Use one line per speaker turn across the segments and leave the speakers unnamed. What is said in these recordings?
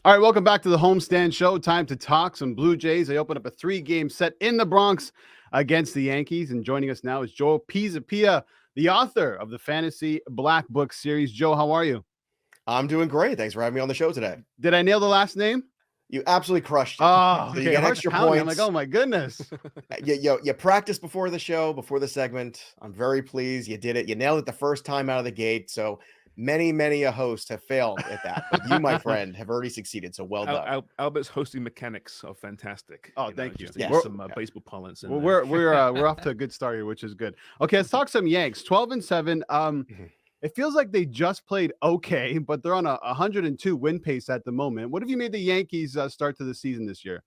All right, welcome back to the Homestand Show. Time to talk some Blue Jays. They open up a 3-game set in the Bronx against the Yankees. And joining us now is Joe Pisapia, the author of the Fantasy Black Book series. Joe, how are you?
I'm doing great. Thanks for having me on the show today.
Did I nail the last name?
You absolutely crushed it.
Oh,
So
okay.
you get
Heart's
extra
pounding.
points.
I'm like, oh my goodness.
You practiced before the show, before the segment. I'm very pleased. You did it. You nailed it the first time out of the gate. So many a host have failed at that. But you, my friend, have already succeeded. So well done.
Albert's hosting mechanics are fantastic.
Oh, thank you.
Just
Yes.
some baseball parlance.
Well, we're off to a good start here, which is good. Okay, let's talk some Yanks. 12-7. It feels like they just played okay, but they're on a 102 win pace at the moment. What have you made the Yankees start to the season this year?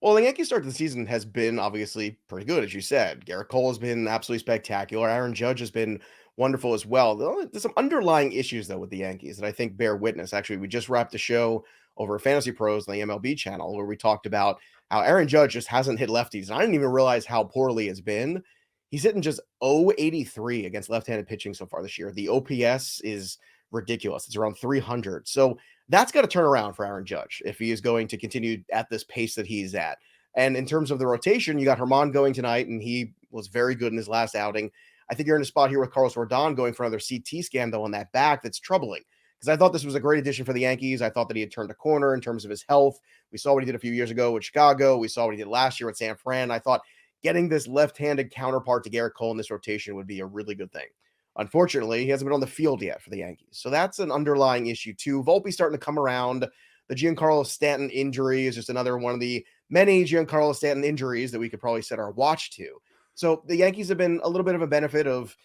Well, the Yankees start to the season has been obviously pretty good, as you said. Gerrit Cole has been absolutely spectacular. Aaron Judge has been wonderful as well. There's some underlying issues, though, with the Yankees that I think bear witness. Actually, we just wrapped a show over at Fantasy Pros on the MLB channel where we talked about how Aaron Judge just hasn't hit lefties. And I didn't even realize how poorly it's been. He's hitting just 0.83 against left-handed pitching so far this year. The OPS is ridiculous. It's around 300. So that's got to turn around for Aaron Judge if he is going to continue at this pace that he's at. And in terms of the rotation, you got Herman going tonight, and he was very good in his last outing. I think you're in a spot here with Carlos Rodon going for another CT scan, though, on that back. That's troubling because I thought this was a great addition for the Yankees. I thought that he had turned a corner in terms of his health. We saw what he did a few years ago with Chicago. We saw what he did last year with San Fran. I thought getting this left-handed counterpart to Gerrit Cole in this rotation would be a really good thing. Unfortunately, he hasn't been on the field yet for the Yankees. So that's an underlying issue, too. Volpe's starting to come around. The Giancarlo Stanton injury is just another one of the many Giancarlo Stanton injuries that we could probably set our watch to. So the Yankees have been a little bit of a benefit of,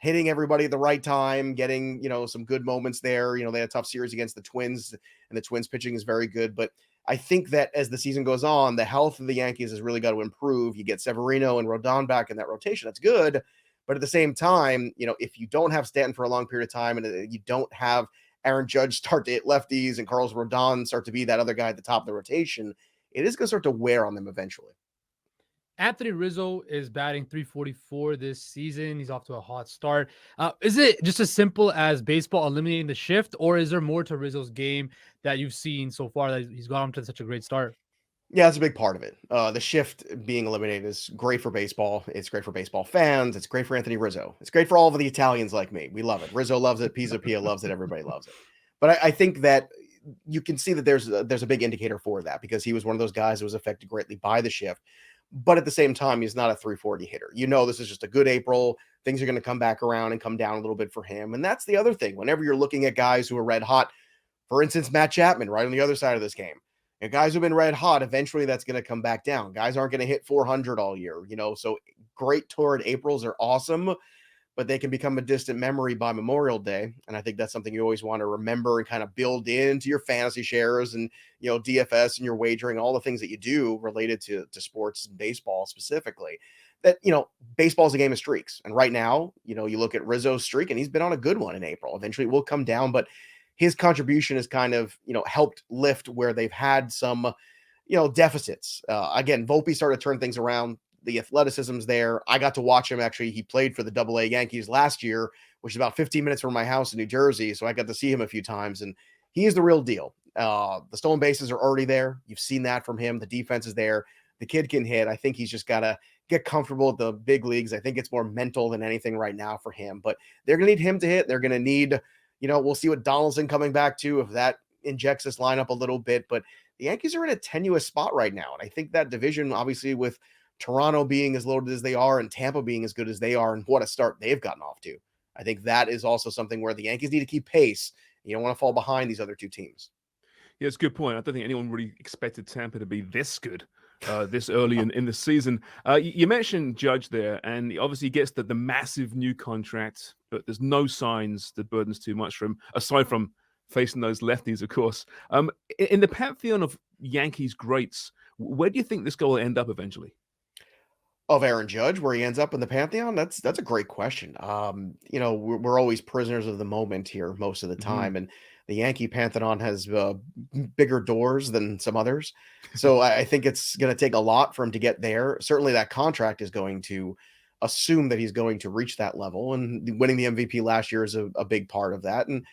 hitting everybody at the right time, getting, some good moments there. They had a tough series against the Twins, and the Twins pitching is very good. But I think that as the season goes on, the health of the Yankees has really got to improve. You get Severino and Rodon back in that rotation. That's good. But at the same time, if you don't have Stanton for a long period of time and you don't have Aaron Judge start to hit lefties and Carlos Rodon start to be that other guy at the top of the rotation, it is going to start to wear on them eventually.
Anthony Rizzo is batting .344 this season. He's off to a hot start. Is it just as simple as baseball eliminating the shift, or is there more to Rizzo's game that you've seen so far that he's got him to such a great start?
Yeah, that's a big part of it. The shift being eliminated is great for baseball. It's great for baseball fans. It's great for Anthony Rizzo. It's great for all of the Italians like me. We love it. Rizzo loves it. Pisapia loves it. Everybody loves it. But I think that you can see that there's a big indicator for that because he was one of those guys that was affected greatly by the shift. But at the same time, he's not a 340 hitter. This is just a good April. Things are going to come back around and come down a little bit for him. And that's the other thing. Whenever you're looking at guys who are red hot, for instance, Matt Chapman, right on the other side of this game. And guys who've been red hot, eventually that's going to come back down. Guys aren't going to hit 400 all year, so great torrid Aprils are awesome, but they can become a distant memory by Memorial Day. And I think that's something you always want to remember and kind of build into your fantasy shares and, DFS and your wagering, all the things that you do related to sports and baseball specifically. That, baseball is a game of streaks. And right now, you look at Rizzo's streak and he's been on a good one in April. Eventually it will come down, but his contribution has kind of, helped lift where they've had some, deficits. Again, Volpe started to turn things around. The athleticism's there. I got to watch him. Actually, he played for the AA Yankees last year, which is about 15 minutes from my house in New Jersey. So I got to see him a few times, and he is the real deal. The stolen bases are already there. You've seen that from him. The defense is there. The kid can hit. I think he's just got to get comfortable at the big leagues. I think it's more mental than anything right now for him. But they're going to need him to hit. They're going to need... we'll see what Donaldson coming back to, if that injects this lineup a little bit. But the Yankees are in a tenuous spot right now. And I think that division, obviously, with Toronto being as loaded as they are and Tampa being as good as they are and what a start they've gotten off to, I think that is also something where the Yankees need to keep pace. You don't want to fall behind these other two teams.
Yeah, it's a good point. I don't think anyone really expected Tampa to be this good this early in the season. You mentioned Judge there, and he obviously gets the massive new contract, but there's no signs the burden's too much for him, aside from facing those lefties, of course. In the pantheon of Yankees greats, where do you think this guy will end up eventually?
Of Aaron Judge, where he ends up in the pantheon? That's a great question. We're always prisoners of the moment here most of the time, and the Yankee pantheon has bigger doors than some others. So I think it's going to take a lot for him to get there. Certainly that contract is going to assume that he's going to reach that level, and winning the MVP last year is a big part of that. And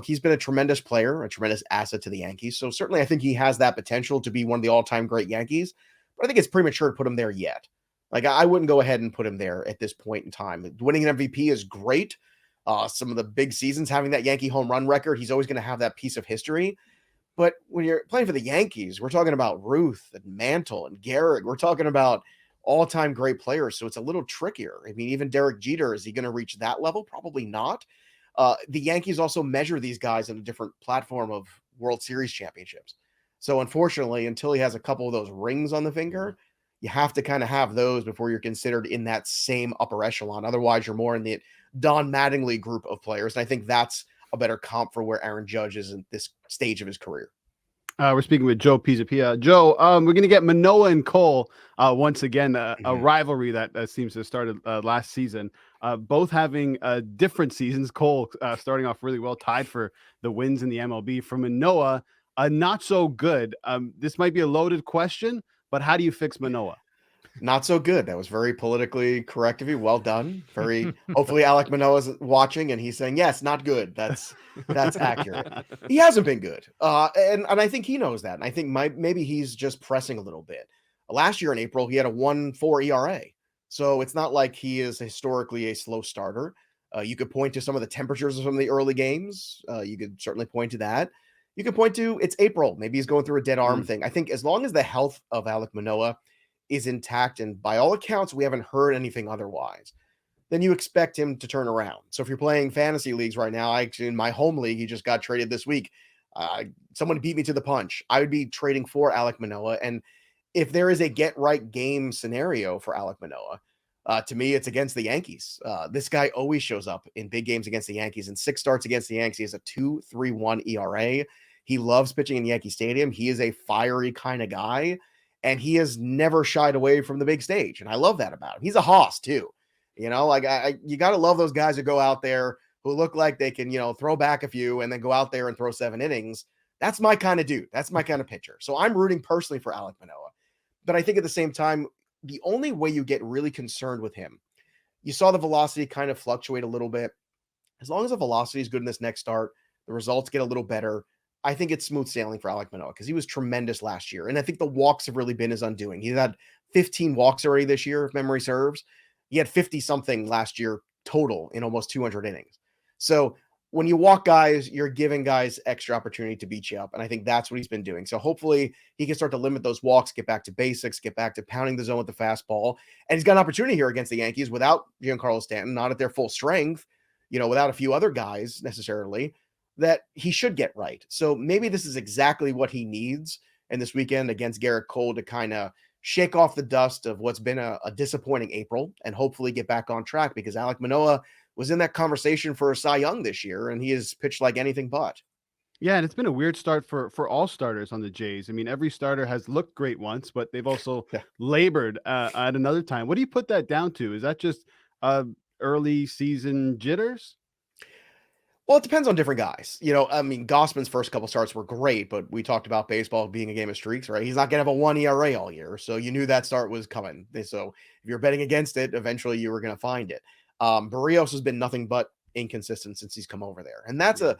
He's been a tremendous player, a tremendous asset to the Yankees. So certainly I think he has that potential to be one of the all-time great Yankees, but I think it's premature to put him there yet. Like, I wouldn't go ahead and put him there at this point in time. Winning an MVP is great. Some of the big seasons, having that Yankee home run record, he's always going to have that piece of history. But when you're playing for the Yankees, we're talking about Ruth and Mantle and Gerrit. We're talking about all-time great players. So it's a little trickier. I mean, even Derek Jeter, is he going to reach that level? Probably not. The Yankees also measure these guys in a different platform of World Series championships. So unfortunately, until he has a couple of those rings on the finger, you have to kind of have those before you're considered in that same upper echelon. Otherwise, you're more in the Don Mattingly group of players. And I think that's a better comp for where Aaron Judge is in this stage of his career.
We're speaking with Joe Pisapia. Joe, we're going to get Manoah and Cole once again, a rivalry that seems to have started last season. Both having different seasons. Cole starting off really well, tied for the wins in the MLB. For Manoah, not so good. This might be a loaded question, but how do you fix Manoah?
Not so good. That was very politically correct of you. Well done. Hopefully Alek Manoah is watching and he's saying, yes, not good. That's accurate. He hasn't been good. And I think he knows that. And I think maybe he's just pressing a little bit. Last year in April, he had a 1.4 ERA. So it's not like he is historically a slow starter. You could point to some of the temperatures of some of the early games. You could certainly point to that. You could point to it's April. Maybe he's going through a dead arm thing. I think as long as the health of Alek Manoah is intact, and by all accounts, we haven't heard anything otherwise, then you expect him to turn around. So if you're playing fantasy leagues right now, in my home league, he just got traded this week. Someone beat me to the punch. I would be trading for Alek Manoah. And if there is a get right game scenario for Alek Manoah, to me, it's against the Yankees. This guy always shows up in big games against the Yankees. In 6 starts against the Yankees, he has a 2.31 ERA. He loves pitching in Yankee Stadium. He is a fiery kind of guy. And he has never shied away from the big stage. And I love that about him. He's a hoss too. You got to love those guys who go out there who look like they can, throw back a few and then go out there and throw 7 innings. That's my kind of dude. That's my kind of pitcher. So I'm rooting personally for Alek Manoah. But I think at the same time, the only way you get really concerned with him, you saw the velocity kind of fluctuate a little bit. As long as the velocity is good in this next start, the results get a little better, I think it's smooth sailing for Alek Manoah because he was tremendous last year. And I think the walks have really been his undoing. He's had 15 walks already this year, if memory serves. He had 50-something last year total in almost 200 innings. So when you walk guys, you're giving guys extra opportunity to beat you up. And I think that's what he's been doing. So hopefully he can start to limit those walks, get back to basics, get back to pounding the zone with the fastball. And he's got an opportunity here against the Yankees without Giancarlo Stanton, not at their full strength, without a few other guys necessarily, that he should get right. So maybe this is exactly what he needs in this weekend against Gerrit Cole to kind of shake off the dust of what's been a disappointing April and hopefully get back on track, because Alek Manoah was in that conversation for a Cy Young this year, and he has pitched like anything but.
Yeah, and it's been a weird start for all starters on the Jays. I mean, every starter has looked great once, but they've also labored at another time. What do you put that down to? Is that just early season jitters?
Well, it depends on different guys. Gossman's first couple starts were great, but we talked about baseball being a game of streaks, right? He's not going to have a 1 ERA all year. So you knew that start was coming. So if you're betting against it, eventually you were going to find it. Barrios has been nothing but inconsistent since he's come over there. And that's a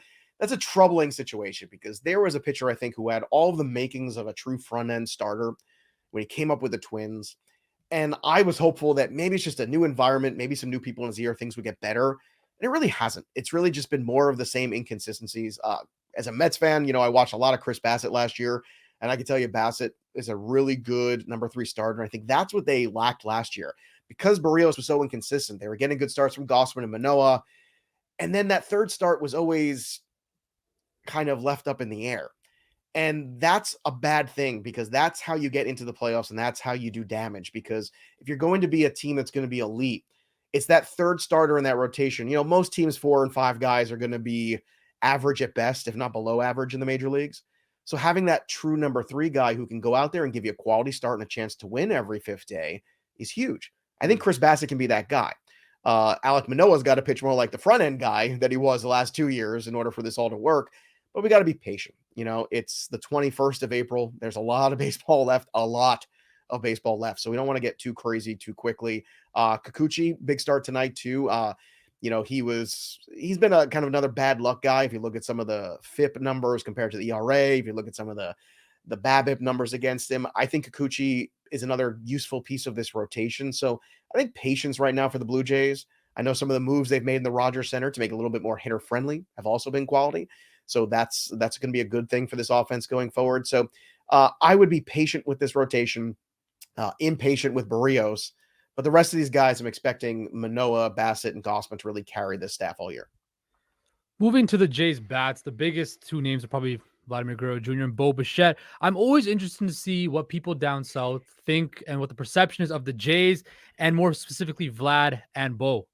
troubling situation, because there was a pitcher, I think, who had all of the makings of a true front end starter when he came up with the Twins. And I was hopeful that maybe it's just a new environment, maybe some new people in his ear, things would get better. And it really hasn't. It's really just been more of the same inconsistencies. As a Mets fan, I watched a lot of Chris Bassett last year, and I can tell you Bassett is a really good number 3 starter. I think that's what they lacked last year, because Barrios was so inconsistent. They were getting good starts from Gausman and Manoah, and then that third start was always kind of left up in the air. And that's a bad thing, because that's how you get into the playoffs, and that's how you do damage. Because if you're going to be a team that's going to be elite, it's that third starter in that rotation. Most teams 4 and 5 guys are going to be average at best, if not below average in the major leagues. So having that true number 3 guy who can go out there and give you a quality start and a chance to win every 5th day is huge. I think Chris Bassett can be that guy. Alek Manoah's got to pitch more like the front end guy that he was the last 2 years in order for this all to work. But we got to be patient. It's the 21st of April. There's a lot of baseball left, So we don't want to get too crazy too quickly. Kikuchi, big start tonight too. he's been a kind of another bad luck guy. If you look at some of the FIP numbers compared to the ERA, if you look at some of the BABIP numbers against him, I think Kikuchi is another useful piece of this rotation. So I think patience right now for the Blue Jays. I know some of the moves they've made in the Rogers Center to make it a little bit more hitter friendly have also been quality. So that's going to be a good thing for this offense going forward. So I would be patient with this rotation, impatient with Barrios. But the rest of these guys, I'm expecting Manoah, Bassett, and Gossman to really carry this staff all year.
Moving to the Jays bats, the biggest two names are probably Vladimir Guerrero Jr. and Bo Bichette. I'm always interested to see what people down south think and what the perception is of the Jays, and more specifically Vlad and Bo.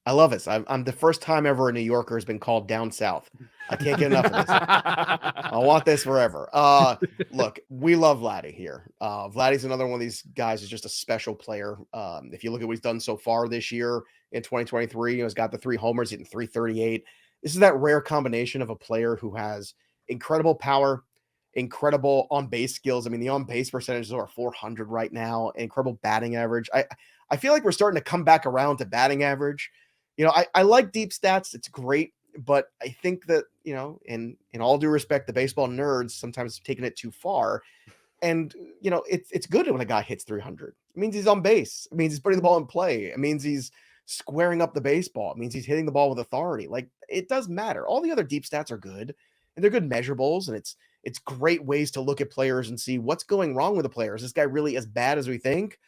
I love this. I'm the first time ever a New Yorker has been called down south. I can't get enough of this. I want this forever. Look, we love Vladdy here. Vladdy's another one of these guys who's just a special player. If you look at what he's done so far this year in 2023, he's got the 3 homers, hitting 338. This is that rare combination of a player who has incredible power, incredible on-base skills. I mean, the on-base percentages are 400 right now, incredible batting average. I feel like we're starting to come back around to batting average. I like deep stats. It's great. But I think that, in all due respect, the baseball nerds sometimes taking it too far. And, it's good when a guy hits 300. It means he's on base. It means he's putting the ball in play. It means he's squaring up the baseball. It means he's hitting the ball with authority. Like, it does matter. All the other deep stats are good, and they're good measurables. And it's great ways to look at players and see what's going wrong with the player. Is this guy really as bad as we think?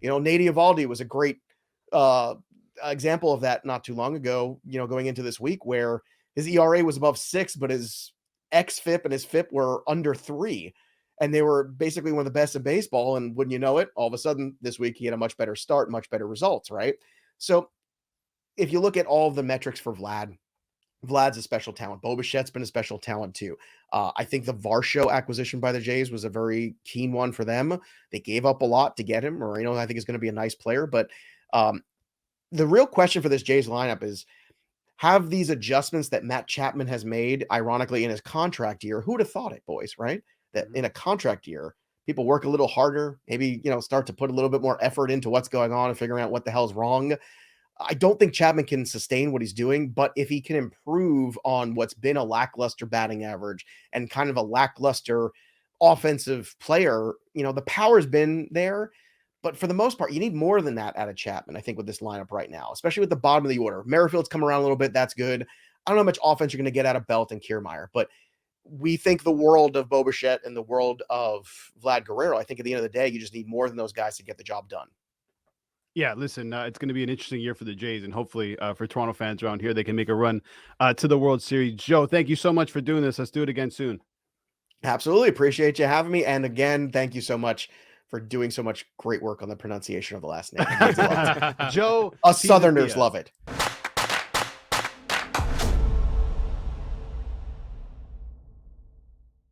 Nate Eovaldi was a great example of that not too long ago, going into this week, where his ERA was above 6, but his xFIP and his FIP were under 3. And they were basically one of the best in baseball. And wouldn't you know it, all of a sudden this week he had a much better start, much better results, right? So if you look at all of the metrics for Vlad's a special talent. Bo Bichette's been a special talent too. I think the Varsho acquisition by the Jays was a very keen one for them. They gave up a lot to get him. Moreno, I think, is going to be a nice player. But the real question for this Jays lineup is, have these adjustments that Matt Chapman has made, ironically, in his contract year, who would have thought it, boys, right? That in a contract year, people work a little harder, maybe, start to put a little bit more effort into what's going on and figuring out what the hell's wrong. I don't think Chapman can sustain what he's doing, but if he can improve on what's been a lackluster batting average and kind of a lackluster offensive player, the power's been there. But for the most part, you need more than that out of Chapman, I think, with this lineup right now, especially with the bottom of the order. Merrifield's come around a little bit. That's good. I don't know how much offense you're going to get out of Belt and Kiermaier, but we think the world of Bo Bichette and the world of Vlad Guerrero. I think at the end of the day, you just need more than those guys to get the job done.
Yeah, listen, it's going to be an interesting year for the Jays, and hopefully for Toronto fans around here, they can make a run to the World Series. Joe, thank you so much for doing this. Let's do it again soon.
Absolutely. Appreciate you having me. And again, thank you so much for doing so much great work on the pronunciation of the last name. It means a lot.
Joe,
Us Southerners love it.